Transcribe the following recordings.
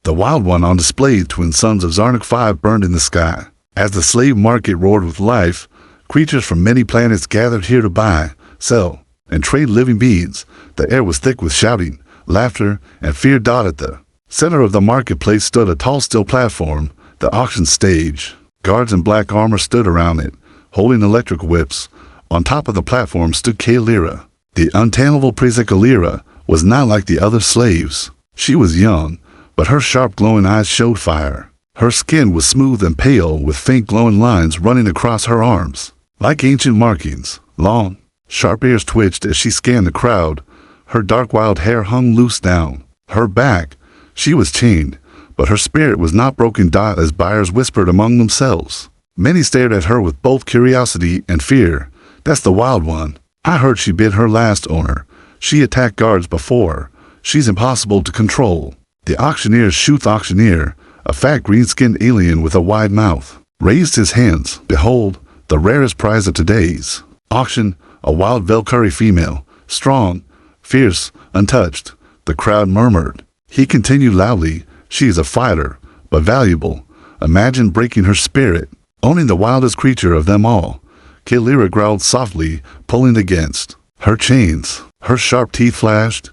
The wild one on display, twin sons of Zarnik 5, burned in the sky. As the slave market roared with life, creatures from many planets gathered here to buy, sell, and trade living beings. The air was thick with shouting, laughter, and fear. At the center of the marketplace stood a tall steel platform, the auction stage. Guards in black armor stood around it, holding electric whips. On top of the platform stood Kaelira. The untamable princess Kaelira was not like the other slaves. She was young, but her sharp glowing eyes showed fire. Her skin was smooth and pale, with faint glowing lines running across her arms. Like ancient markings, long, sharp ears twitched as she scanned the crowd. Her dark wild hair hung loose down her back. She was chained, but her spirit was not broken. As buyers whispered among themselves. Many stared at her with both curiosity and fear. That's the wild one. I heard she bit her last owner. She attacked guards before. She's impossible to control. The auctioneer's Shuth auctioneer, a fat green-skinned alien with a wide mouth, raised his hands. Behold, the rarest prize of today's auction, a wild Velkari female, strong, fierce, untouched. The crowd murmured. He continued loudly, she is a fighter, but valuable. Imagine breaking her spirit, owning the wildest creature of them all. Kaelira growled softly, pulling against her chains. Her sharp teeth flashed.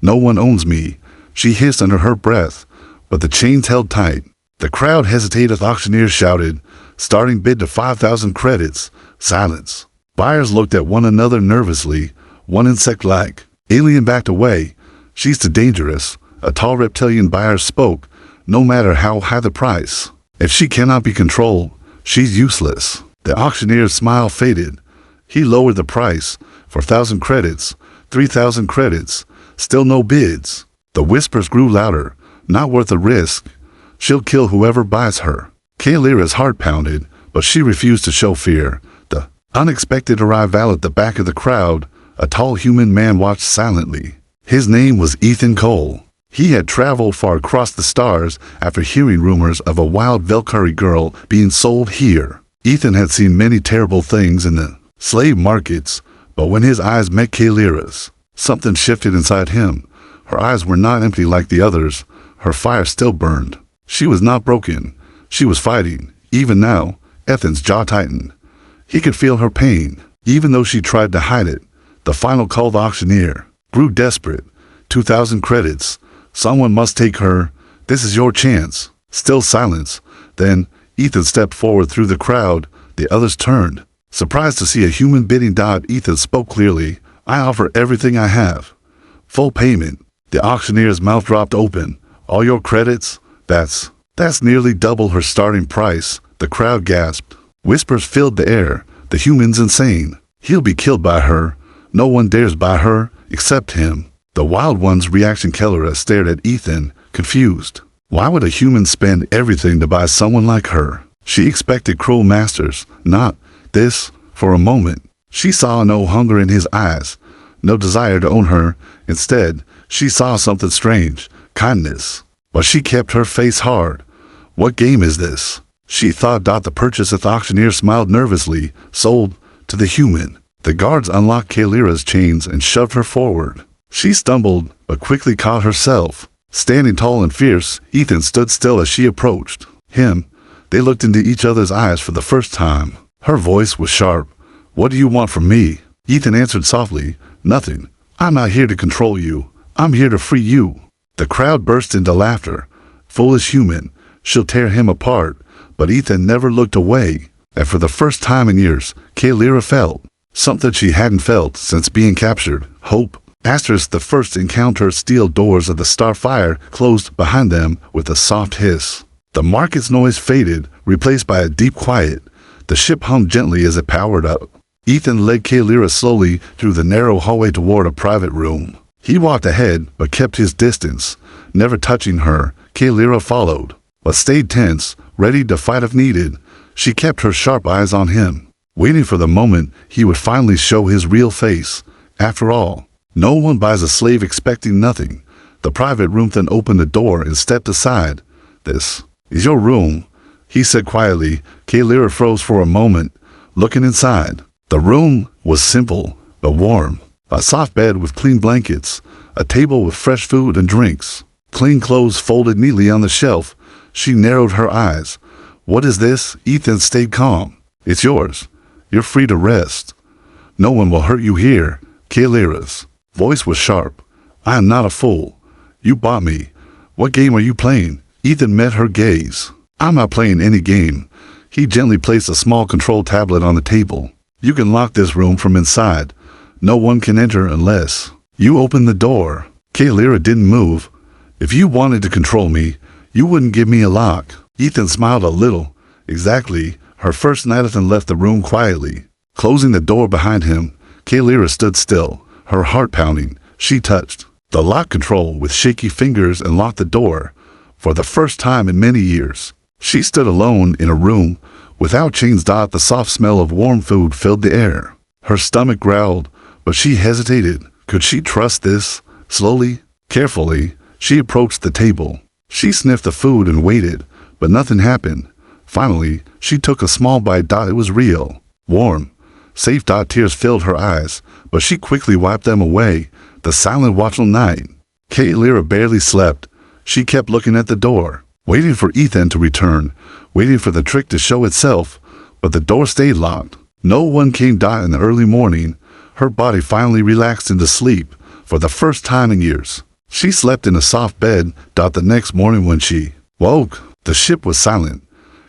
No one owns me, she hissed under her breath, but the chains held tight. The crowd hesitated. The auctioneer shouted, starting bid to 5,000 credits. Silence. Buyers looked at one another nervously. One insect-like alien backed away. She's too dangerous. A tall reptilian buyer spoke. No matter how high the price, if she cannot be controlled, she's useless. The auctioneer's smile faded. He lowered the price. 4,000 credits, 3,000 credits, still no bids. The whispers grew louder. Not worth the risk. She'll kill whoever buys her. Kaelira's heart pounded, but she refused to show fear. The unexpected arrival at the back of the crowd. A tall human man watched silently. His name was Ethan Cole. He had traveled far across the stars after hearing rumors of a wild Velkari girl being sold here. Ethan had seen many terrible things in the slave markets, but when his eyes met Kaelira's, something shifted inside him. Her eyes were not empty like the others. Her fire still burned. She was not broken. She was fighting. Even now, Ethan's jaw tightened. He could feel her pain, even though she tried to hide it. The final call. The auctioneer grew desperate. 2,000 credits. Someone must take her. This is your chance. Still silence. Then, Ethan stepped forward through the crowd. The others turned, surprised to see a human bidding. Ethan spoke clearly. I offer everything I have. Full payment. The auctioneer's mouth dropped open. All your credits? That's nearly double her starting price. The crowd gasped. Whispers filled the air. The human's insane. He'll be killed by her. No one dares buy her, except him. The wild one's reaction. Kaelira stared at Ethan, confused. Why would a human spend everything to buy someone like her? She expected cruel masters, not this. For a moment, she saw no hunger in his eyes, no desire to own her. Instead, she saw something strange, kindness. But she kept her face hard. What game is this? She thought. The purchase. The auctioneer smiled nervously. Sold to the human. The guards unlocked Kaelira's chains and shoved her forward. She stumbled, but quickly caught herself. Standing tall and fierce, Ethan stood still as she approached him. They looked into each other's eyes for the first time. Her voice was sharp. What do you want from me? Ethan answered softly. Nothing. I'm not here to control you. I'm here to free you. The crowd burst into laughter. Foolish human. She'll tear him apart. But Ethan never looked away. And for the first time in years, Kaelira felt something she hadn't felt since being captured. Hope. The first encounter. Steel doors of the Starfire closed behind them with a soft hiss. The market's noise faded, replaced by a deep quiet. The ship hummed gently as it powered up. Ethan led Kaelira slowly through the narrow hallway toward a private room. He walked ahead, but kept his distance, never touching her. Kaelira followed, but stayed tense, ready to fight if needed. She kept her sharp eyes on him, waiting for the moment he would finally show his real face. After all, no one buys a slave expecting nothing. The private room then opened the door and stepped aside. This is your room, he said quietly. Kaelira froze for a moment, looking inside. The room was simple, but warm. A soft bed with clean blankets, a table with fresh food and drinks. clean clothes folded neatly on the shelf. She narrowed her eyes. What is this? Ethan stayed calm. It's yours. You're free to rest. No one will hurt you here. Kaelira's voice was sharp. I am not a fool. You bought me. What game are you playing? Ethan met her gaze. I'm not playing any game. He gently placed a small control tablet on the table. You can lock this room from inside. No one can enter unless you open the door. Kaelira didn't move. If you wanted to control me, you wouldn't give me a lock. Ethan smiled a little. Exactly. Her first night, Ethan left the room quietly. Closing the door behind him, Kaelira stood still, her heart pounding. She touched the lock control with shaky fingers and locked the door. For the first time in many years, she stood alone in a room without chains. The soft smell of warm food filled the air. Her stomach growled, but she hesitated. Could she trust this? Slowly, carefully, she approached the table. She sniffed the food and waited, but nothing happened. Finally, she took a small bite. It was real, warm, safe. Tears filled her eyes, but she quickly wiped them away. The silent, watchful night. Kaelira barely slept. She kept looking at the door, waiting for Ethan to return, waiting for the trick to show itself, but the door stayed locked. No one came. In the early morning, her body finally relaxed into sleep for the first time in years. She slept in a soft bed. The next morning when she woke, the ship was silent.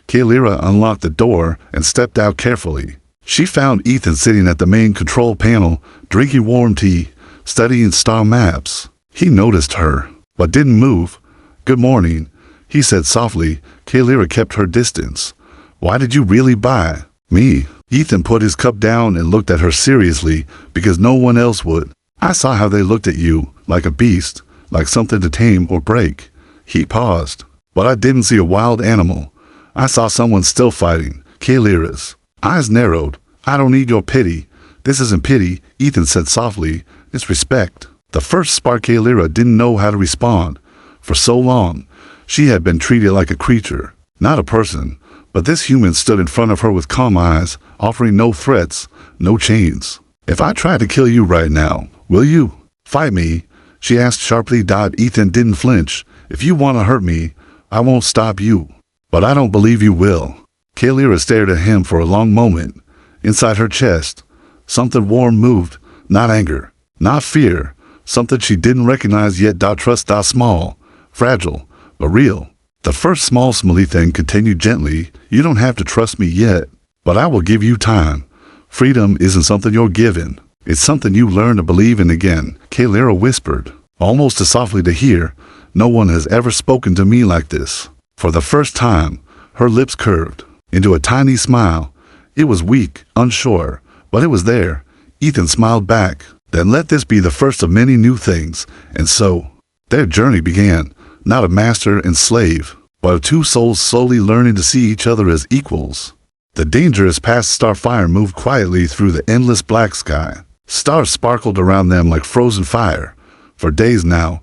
Kaelira unlocked the door and stepped out carefully. She found Ethan sitting at the main control panel, drinking warm tea, studying star maps. He noticed her, but didn't move. Good morning, he said softly. Kaelira kept her distance. Why did you really buy me? Ethan put his cup down and looked at her seriously, because no one else would. I saw how they looked at you, like a beast, like something to tame or break. He paused. But I didn't see a wild animal. I saw someone still fighting. Kaelira's eyes narrowed. I don't need your pity. This isn't pity, Ethan said softly. It's respect. The first spark. Kaelira didn't know how to respond. For so long, she had been treated like a creature, not a person. But this human stood in front of her with calm eyes, offering no threats, no chains. If I tried to kill you right now, will you fight me? She asked sharply. Ethan didn't flinch. If you want to hurt me, I won't stop you. But I don't believe you will. Kaelira stared at him for a long moment. Inside her chest, something warm moved. Not anger, not fear. Something she didn't recognize yet. Trust. Small, fragile, but real. The first small smelly thing continued gently. You don't have to trust me yet, but I will give you time. Freedom isn't something you're given. It's something you learn to believe in again. Kaelira whispered, almost too softly to hear. No one has ever spoken to me like this. For the first time, her lips curved into a tiny smile. It was weak, unsure, but it was there. Ethan smiled back. Then let this be the first of many new things. And so, their journey began. Not a master and slave, but of two souls slowly learning to see each other as equals. The dangerous past starfire moved quietly through the endless black sky. Stars sparkled around them like frozen fire. For days now,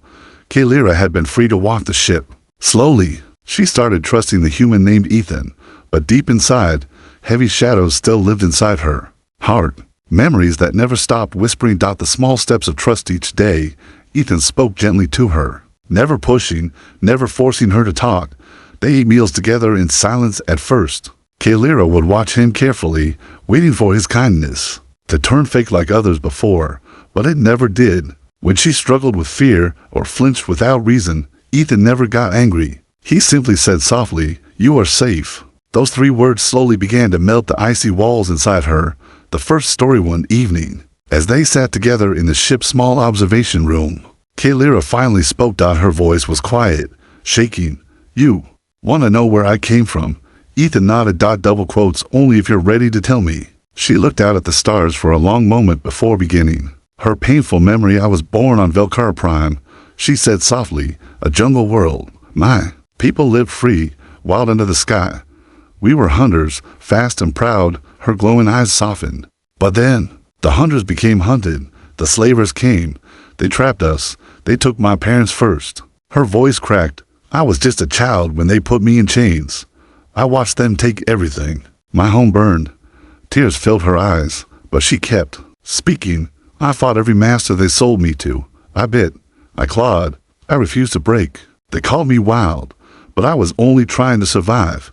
Kaelira had been free to walk the ship. Slowly, she started trusting the human named Ethan, but deep inside, heavy shadows still lived inside her heart. Memories that never stopped whispering. The small steps of trust each day. Ethan spoke gently to her. Never pushing, never forcing her to talk. They ate meals together in silence at first. Kaelira would watch him carefully, waiting for his kindness to turn fake like others before, but it never did. When she struggled with fear or flinched without reason, Ethan never got angry. He simply said softly, "You are safe." Those 3 words slowly began to melt the icy walls inside her. The first story one evening, as they sat together in the ship's small observation room, Kaelira finally spoke. Her voice was quiet, shaking. "You want to know where I came from?" Ethan nodded. Double quotes, "Only if you're ready to tell me." She looked out at the stars for a long moment before beginning. Her painful memory. "I was born on Velkar Prime," she said softly. "A jungle world. My people lived free, wild under the sky. We were hunters, fast and proud." Her glowing eyes softened. "But then, the hunters became hunted. The slavers came. They trapped us. They took my parents first." Her voice cracked. "I was just a child when they put me in chains. I watched them take everything. My home burned." Tears filled her eyes, but she kept speaking. "I fought every master they sold me to. I bit. I clawed. I refused to break. They called me wild, but I was only trying to survive.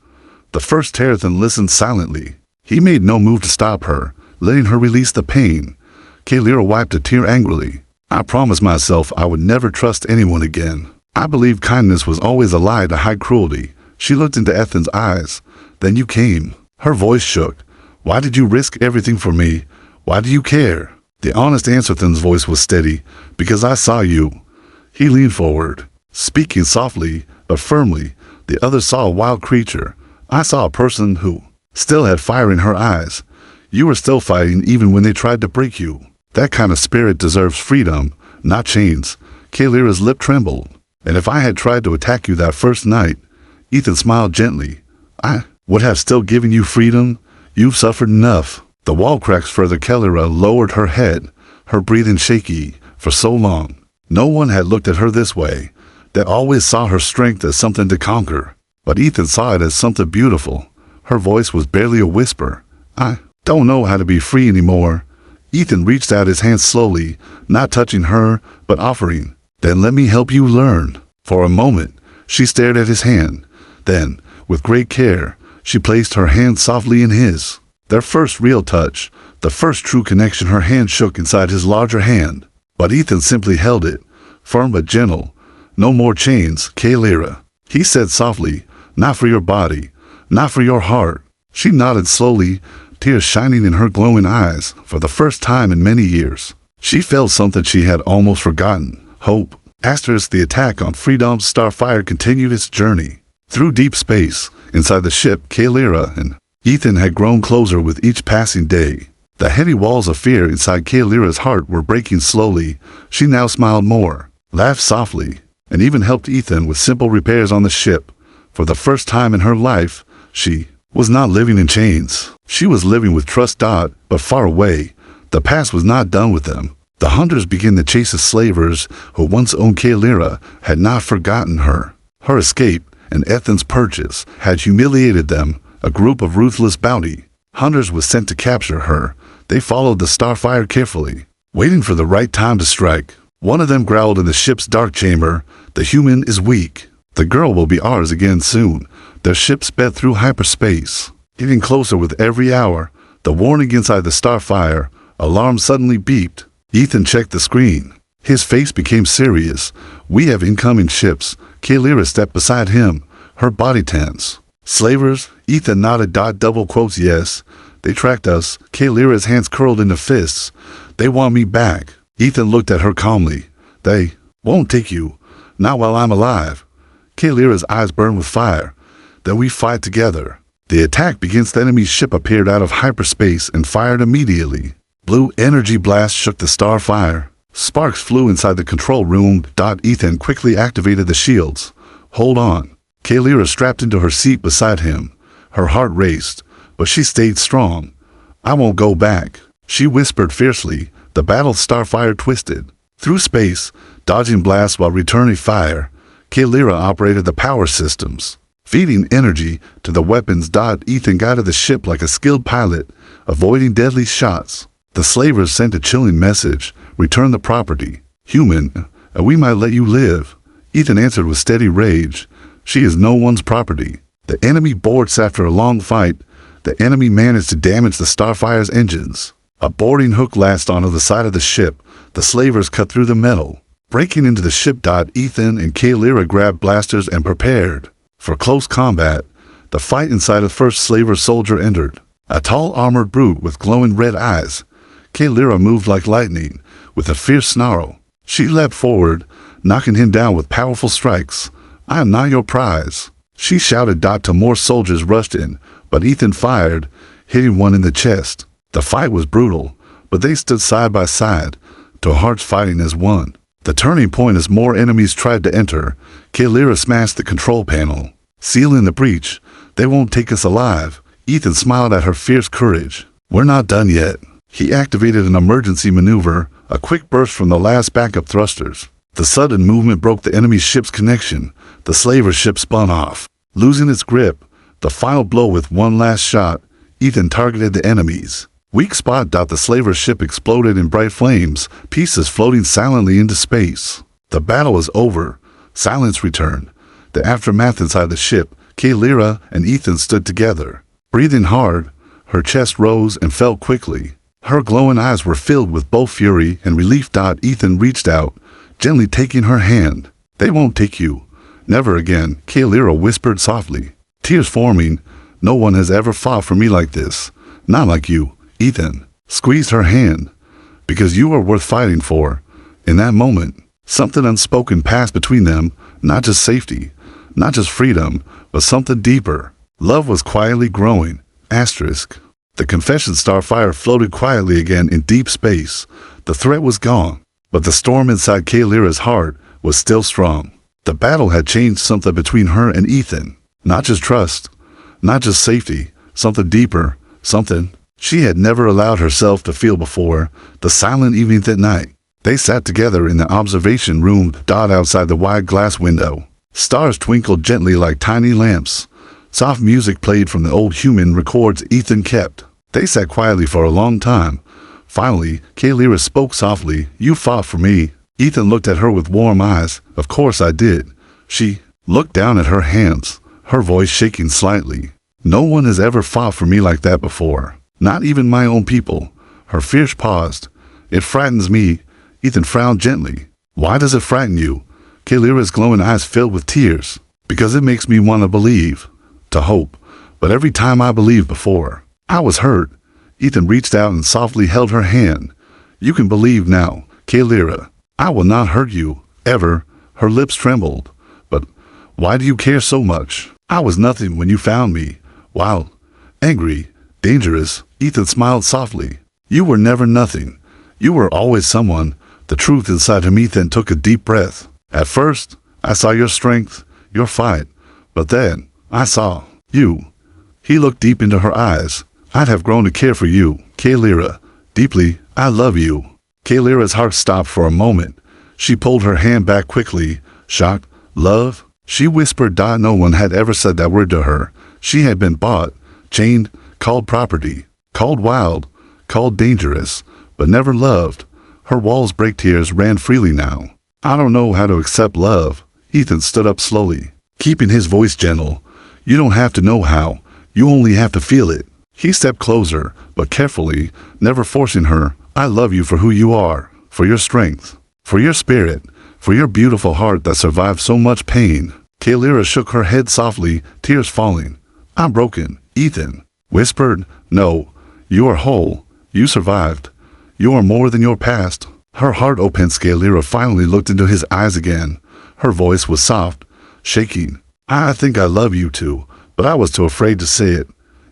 The first Terrathan listened silently. He made no move to stop her, letting her release the pain. Kaylira wiped a tear angrily. I promised myself I would never trust anyone again. I believed kindness was always a lie to hide cruelty. She looked into Ethan's eyes. Then you came. Her voice shook. Why did you risk everything for me? Why do you care? The honest answer Ethan's voice was steady. Because I saw you. He leaned forward, speaking softly but firmly. The other saw a wild creature. I saw a person who still had fire in her eyes. You were still fighting even when they tried to break you. That kind of spirit deserves freedom, not chains. Kaylira's lip trembled. And if I had tried to attack you that first night, Ethan smiled gently, I would have still given you freedom. You've suffered enough. The wall cracks further. Kaylira lowered her head, her breathing shaky. For so long, no one had looked at her this way. They always saw her strength as something to conquer. But Ethan saw it as something beautiful. Her voice was barely a whisper. I don't know how to be free anymore. Ethan reached out his hand slowly, not touching her, but offering. Then let me help you learn. For a moment, she stared at his hand. Then, with great care, she placed her hand softly in his. Their first real touch, the first true connection. Her hand shook inside his larger hand. But Ethan simply held it, firm but gentle. No more chains, Kaylira. He said softly, not for your body, not for your heart. She nodded slowly, tears shining in her glowing eyes. For the first time in many years, she felt something she had almost forgotten. Hope. Asterisk. The attack on Freedom's Starfire continued its journey. Through deep space, inside the ship, Kaylira and Ethan had grown closer with each passing day. The heavy walls of fear inside Kaylira's heart were breaking slowly. She now smiled more, laughed softly, and even helped Ethan with simple repairs on the ship. For the first time in her life, she was not living in chains. She was living with trust. But far away, the past was not done with them. The hunters began to chase the slavers who once owned Kaylira had not forgotten her. Her escape and Ethan's purchase had humiliated them. A group of ruthless bounty hunters was sent to capture her. They followed the Starfire carefully, waiting for the right time to strike. One of them growled in the ship's dark chamber, "The human is weak. The girl will be ours again soon." Their ship sped through hyperspace, getting closer with every hour. The warning inside the Starfire alarm suddenly beeped. Ethan checked the screen. His face became serious. "We have incoming ships." Kaylira stepped beside him, her body tense. "Slavers?" Ethan nodded. Double quotes. "Yes. They tracked us." Kaylira's hands curled into fists. "They want me back." Ethan looked at her calmly. "They won't take you. Not while I'm alive." Kaylira's eyes burned with fire. "Then we fight together." The attack against the enemy's ship appeared out of hyperspace and fired immediately. Blue energy blast shook the Starfire. Sparks flew inside the control room. Ethan quickly activated the shields. "Hold on." Kaylira strapped into her seat beside him. Her heart raced, but she stayed strong. "I won't go back," she whispered fiercely. The battle Starfire twisted through space, dodging blasts while returning fire. Kaylira operated the power systems, feeding energy to the weapons. Ethan guided the ship like a skilled pilot, avoiding deadly shots. The slavers sent a chilling message: "Return the property. Human, and we might let you live." Ethan answered with steady rage. "She is no one's property." The enemy boards. After a long fight, the enemy managed to damage the Starfire's engines. A boarding hook lashed onto the side of the ship. The slavers cut through the metal, breaking into the ship. Ethan and Kaylira grabbed blasters and prepared for close combat. The fight inside the first slaver soldier entered, a tall armored brute with glowing red eyes. Kaylira moved like lightning. With a fierce snarl, she leapt forward, knocking him down with powerful strikes. "I am not your prize," she shouted. To more soldiers rushed in, but Ethan fired, hitting one in the chest. The fight was brutal, but they stood side by side, their hearts fighting as one. The turning point as more enemies tried to enter, Kaylira smashed the control panel, sealing the breach. "They won't take us alive." Ethan smiled at her fierce courage. "We're not done yet." He activated an emergency maneuver, a quick burst from the last backup thrusters. The sudden movement broke the enemy ship's connection. The slaver ship spun off, losing its grip. The final blow with one last shot, Ethan targeted the enemies weak spot. The slaver ship exploded in bright flames, pieces floating silently into space. The battle was over, Silence returned. The aftermath inside the ship, Kalira and Ethan stood together. Breathing hard, her chest rose and fell quickly. Her glowing eyes were filled with both fury and relief. Ethan reached out, gently taking her hand. They won't take you. Never again, Kalira whispered softly. Tears forming. No one has ever fought for me like this. Not like you. Ethan squeezed her hand. Because you are worth fighting for. In that moment, something unspoken passed between them, not just safety, not just freedom, but something deeper. Love was quietly growing. Asterisk. The confession starfire floated quietly again in deep space. The threat was gone, but the storm inside Kalira's heart was still strong. The battle had changed something between her and Ethan. Not just trust, not just safety, something deeper, something she had never allowed herself to feel before. The silent evening that night, they sat together in the observation room outside the wide glass window. Stars twinkled gently like tiny lamps. Soft music played from the old human records Ethan kept. They sat quietly for a long time. Finally, Kalira spoke softly. You fought for me. Ethan looked at her with warm eyes. Of course I did. She looked down at her hands, her voice shaking slightly. No one has ever fought for me like that before. Not even my own people. Her fears paused. It frightens me. Ethan frowned gently. Why does it frighten you? Kalira's glowing eyes filled with tears. Because it makes me want to believe. To hope. But every time I believed before, I was hurt. Ethan reached out and softly held her hand. You can believe now, Kalira. I will not hurt you, ever. Her lips trembled. But why do you care so much? I was nothing when you found me. Wild, angry, dangerous. Ethan smiled softly. You were never nothing. You were always someone. The truth inside him. Ethan took a deep breath. At first, I saw your strength, your fight. But then, I saw you. He looked deep into her eyes. I'd have grown to care for you, Kalira. Deeply, I love you. Kalira's heart stopped for a moment. She pulled her hand back quickly. Shocked. Love? She whispered. No one had ever said that word to her. She had been bought, chained, called property, called wild, called dangerous, but never loved. Her walls break. Tears ran freely now. I don't know how to accept love. Ethan stood up slowly, keeping his voice gentle. You don't have to know how. You only have to feel it. He stepped closer, but carefully, never forcing her. I love you for who you are, for your strength, for your spirit, for your beautiful heart that survived so much pain. Kalira shook her head softly, tears falling. I'm broken, Ethan whispered. No, you are whole. You survived. You are more than your past. Her heart opened. Kalira finally looked into his eyes again. Her voice was soft, shaking. I think I love you too, but I was too afraid to say it.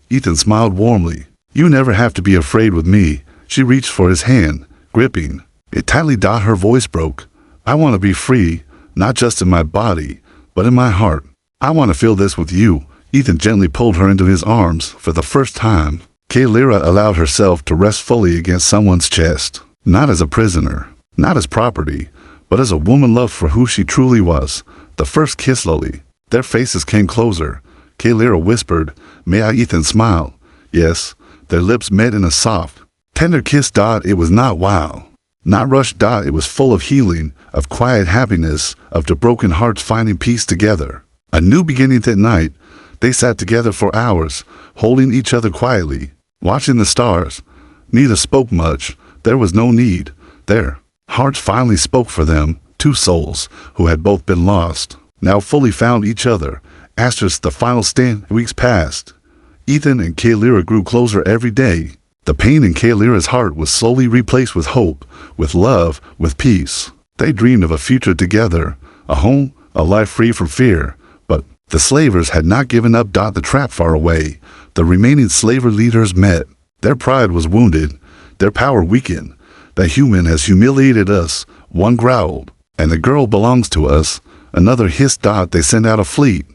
Ethan smiled warmly. You never have to be afraid with me. She reached for his hand, gripping it tightly. Her voice broke. I want to be free, not just in my body, but in my heart. I want to feel this with you. Ethan gently pulled her into his arms. For the first time, Kalira allowed herself to rest fully against someone's chest. Not as a prisoner, not as property, but as a woman loved for who she truly was. The first kiss. Slowly, their faces came closer. Kalira whispered, May I? Ethan smiled. Yes. Their lips met in a soft, tender kiss. It was not wild, not rushed. It was full of healing, of quiet happiness, of the broken hearts finding peace together. A new beginning. That night, they sat together for hours, holding each other quietly, watching the stars. Neither spoke much. There was no need. Their hearts finally spoke for them, two souls who had both been lost, now fully found each other. Asterisk. The final stand. Weeks passed. Ethan and Kalira grew closer every day. The pain in Kalira's heart was slowly replaced with hope, with love, with peace. They dreamed of a future together, a home, a life free from fear. But the slavers had not given up. The trap far away. The remaining slaver leaders met. Their pride was wounded, their power weakened. The human has humiliated us, one growled. And the girl belongs to us, another hissed. They sent out a fleet.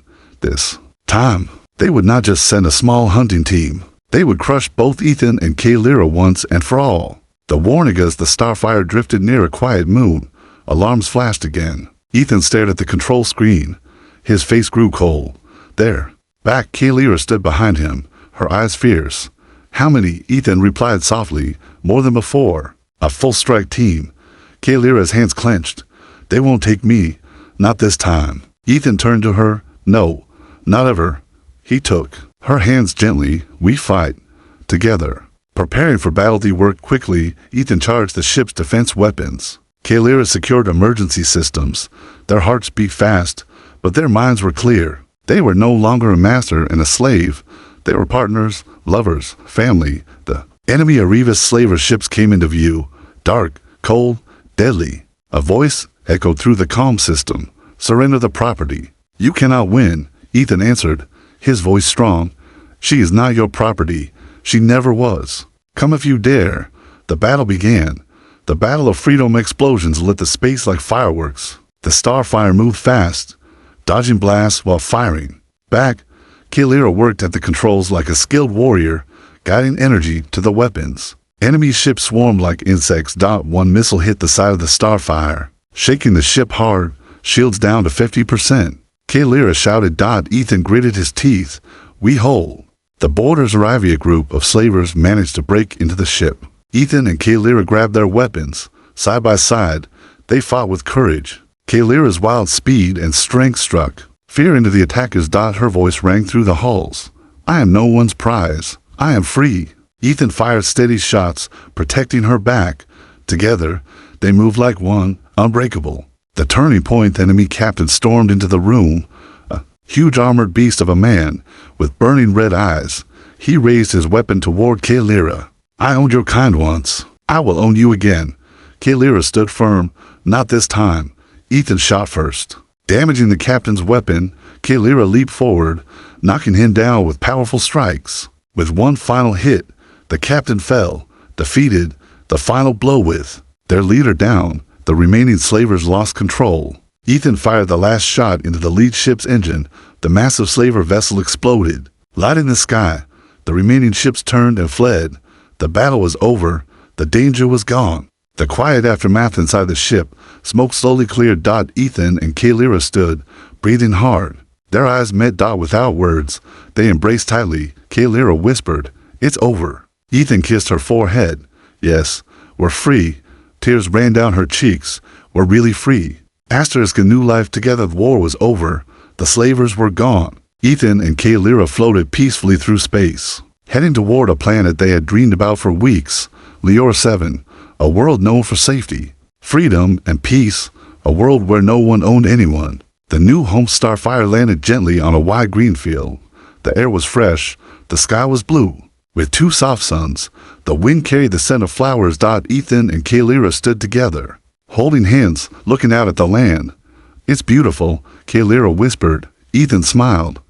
This time, they would not just send a small hunting team. They would crush both Ethan and Kalira once and for all. The warning. As the starfire drifted near a quiet moon, alarms flashed again. Ethan stared at the control screen. His face grew cold. There, back. Kalira stood behind him, her eyes fierce. How many? Ethan replied softly. More than before. A full strike team. Kalira's hands clenched. They won't take me. Not this time. Ethan turned to her. No, not ever. He took her hands gently. We fight. Together. Preparing for battle, they worked quickly. Ethan charged the ship's defense weapons. Kaylira secured emergency systems. Their hearts beat fast, but their minds were clear. They were no longer a master and a slave. They were partners, lovers, family. The enemy Arriva's slaver ships came into view. Dark, cold, deadly. A voice echoed through the comm system. Surrender the property. You cannot win, Ethan answered, his voice strong. She is not your property. She never was. Come if you dare. The battle began. The battle of freedom. Explosions lit the space like fireworks. The starfire moved fast, dodging blasts while firing. Back, Kaylira worked at the controls like a skilled warrior, guiding energy to the weapons. Enemy ships swarmed like insects. One missile hit the side of the starfire, shaking the ship hard, shields down to 50%. Kaylira shouted. Ethan gritted his teeth. We hold. The Borders Arivia group of slavers managed to break into the ship. Ethan and Kaylira grabbed their weapons. Side by side, they fought with courage. Kaylira's wild speed and strength struck fear into the attackers. Her voice rang through the halls. I am no one's prize. I am free. Ethan fired steady shots, protecting her back. Together, they moved like one, unbreakable. The turning point, the enemy captain stormed into the room. A huge armored beast of a man with burning red eyes. He raised his weapon toward Kaylira. I owned your kind once. I will own you again. Kaylira stood firm. Not this time. Ethan shot first. Damaging the captain's weapon, Kaylira leaped forward, knocking him down with powerful strikes. With one final hit, the captain fell, defeated. The final blow with their leader down, the remaining slavers lost control. Ethan fired the last shot into the lead ship's engine. The massive slaver vessel exploded, lighting the sky. The remaining ships turned and fled. The battle was over. The danger was gone. The quiet aftermath inside the ship, smoke slowly cleared. Ethan and Kaylira stood, breathing hard. Their eyes met. Without words, they embraced tightly. Kaylira whispered, "It's over." Ethan kissed her forehead. Yes, we're free. Tears ran down her cheeks. We're really free. Asterisk a new life together. The war was over. The slavers were gone. Ethan and Kaylira floated peacefully through space, heading toward a planet they had dreamed about for weeks. Lior 7, a world known for safety, freedom, and peace, a world where no one owned anyone. The new home Starfire landed gently on a wide green field. The air was fresh. The sky was blue, with two soft suns. The wind carried the scent of flowers. Ethan and Kaylira stood together, holding hands, looking out at the land. It's beautiful, Kaylira whispered. Ethan smiled.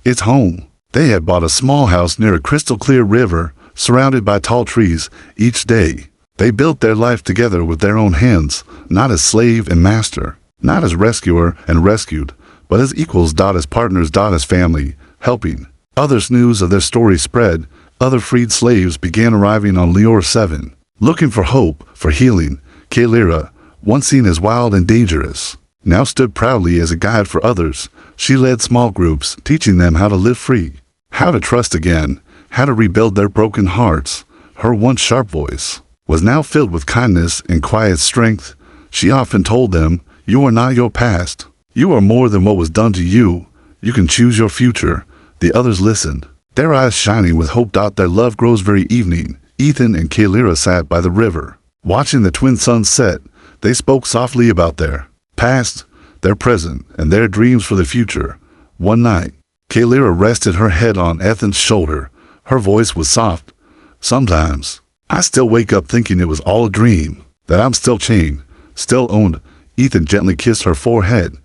It's home. They had bought a small house near a crystal-clear river, surrounded by tall trees. Each day, they built their life together with their own hands, not as slave and master, not as rescuer and rescued, but as equals. As partners. As family, helping. Others. News of their story spread. Other freed slaves began arriving on Lior 7, looking for hope, for healing. Kaylira, once seen as wild and dangerous, now stood proudly as a guide for others. She led small groups, teaching them how to live free, how to trust again, how to rebuild their broken hearts. Her once sharp voice was now filled with kindness and quiet strength. She often told them, "You are not your past. You are more than what was done to you. You can choose your future." The others listened, their eyes shining with hope. Their love grows. Very evening, Ethan and Kaylira sat by the river, watching the twin suns set. They spoke softly about their past, their present, and their dreams for the future. One night, Kaylira rested her head on Ethan's shoulder. Her voice was soft. "Sometimes, I still wake up thinking it was all a dream, that I'm still chained, still owned." Ethan gently kissed her forehead.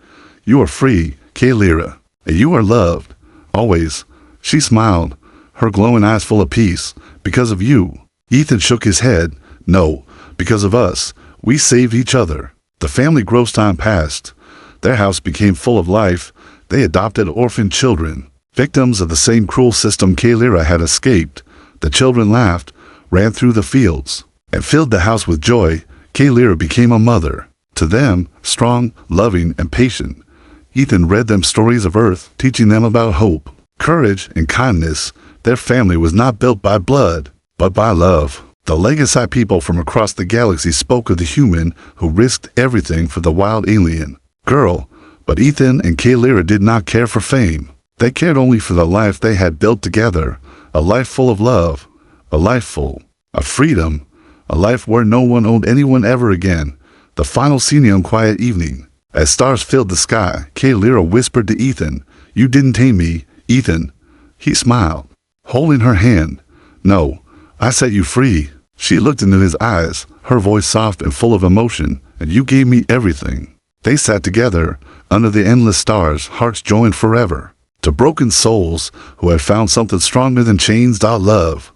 "You are free, Kaylira, and you are loved. Always." She smiled, her glowing eyes full of peace. "Because of you." Ethan shook his head. "No, because of us. We saved each other." The family growth time passed. Their house became full of life. They adopted orphan children, victims of the same cruel system Kaylira had escaped. The children laughed, ran through the fields, and filled the house with joy. Kaylira became a mother. To them, strong, loving, and patient. Ethan read them stories of Earth, teaching them about hope, courage, and kindness. Their family was not built by blood, but by love. The legacy people from across the galaxy spoke of the human who risked everything for the wild alien girl, But Ethan and Kaylira did not care for fame. They cared only for the life they had built together, a life full of love, a life full of freedom, a life where no one owed anyone ever again. The final scene on quiet evening. As stars filled the sky, Kaylira whispered to Ethan, "You didn't tame me, Ethan." He smiled, holding her hand. "No, I set you free." She looked into his eyes, her voice soft and full of emotion, "And you gave me everything." They sat together, under the endless stars, hearts joined forever. To broken souls who had found something stronger than chains, love.